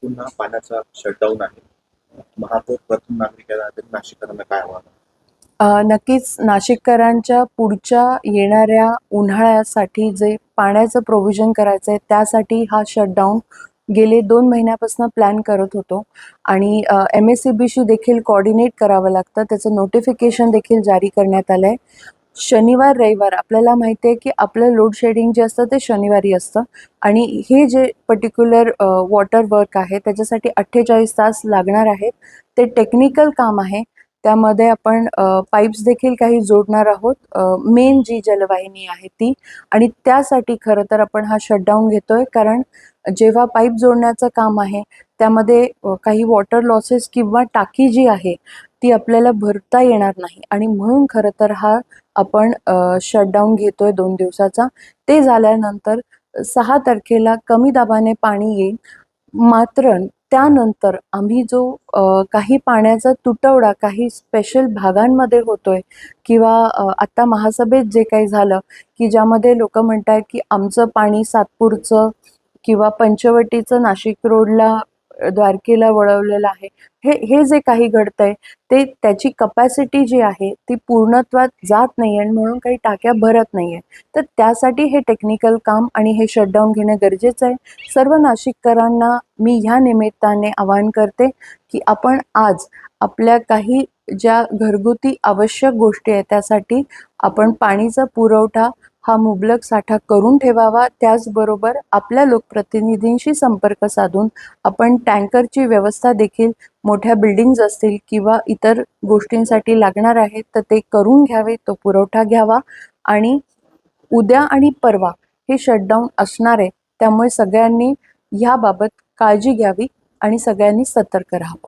पुन्हा पाण्याचा शटडाऊन आहे. महापौर प्रथम नागरिकांना नाशिककरांना काय आव्हान? नक्कीच नाशिककरांच्या पुढच्या येणाऱ्या उन्हाळ्यासाठी जे पाण्याचं प्रोव्हिजन करायचं आहे त्यासाठी हा शटडाऊन गेले 2 महिन्यापासून प्लॅन करत होतो आणि MSEBशी देखील कोऑर्डिनेट करावं लागतं. त्याचं नोटिफिकेशन देखील जारी करण्यात आलं आहे. शनिवार, रविवार आपल्याला माहिती आहे की आपलं लोड शेडिंग जे असतं ते शनिवारी असतं आणि हे जे पर्टिक्युलर वॉटर वर्क आहे त्याच्यासाठी 48 तास लागणार आहेत. ते टेक्निकल काम आहे. त्यामध्ये आपण पाईप्स देखील काही जोडणार आहोत. मेन जी जलवाहिनी आहे ती आणि त्यासाठी खरं तर आपण हा शटडाऊन घेतोय कारण जेव्हा पाईप जोडण्याचं काम आहे त्यामध्ये काही वॉटर लॉसेस किंवा टाकी जी आहे ती आपल्याला भरता येणार नाही आणि म्हणून खरं तर हा आपण शटडाऊन घेतोय 2 दिवसाचा. ते झाल्यानंतर 6 तारखेला कमी दाबाने पाणी येईल. मात्र त्यानंतर आम्ही जो काही पाण्याचा तुटवडा काही स्पेशल भागांमध्ये होतोय किंवा आता महासभेत जे काही झालं की ज्यामध्ये लोकं म्हणतायत की आमचं पाणी सातपूरचं किंवा पंचवटीचं नाशिक रोडला द्वारकेला वळवलेलं आहे. हे हे जे काही घडतंय ते त्याची कपॅसिटी जी आहे ती पूर्णत्वात जात नाही आहे आणि म्हणून काही टाक्या भरत नाही आहे. तर त्यासाठी हे टेक्निकल काम आणि हे शटडाऊन घेणं गरजेचं आहे. सर्व नाशिककरांना मी ह्या निमित्ताने आवाहन करते की आपण आज आपल्या काही ज्या घरगुती आवश्यक गोष्टी आहेत त्यासाठी आपण पाणीचा पुरवठा हा मुबलक साठा करून ठेवावा. त्याचबरोबर आपल्या लोकप्रतिनिधींशी संपर्क साधून आपण टँकरची व्यवस्था देखील मोठ्या बिल्डिंग्ज असतील किंवा इतर गोष्टींसाठी लागणार आहेत तर ते करून घ्यावे, तो पुरवठा घ्यावा आणि उद्या आणि परवा हे शटडाऊन असणार आहे. त्यामुळे सगळ्यांनी ह्याबाबत काळजी घ्यावी आणि सगळ्यांनी सतर्क राहावं.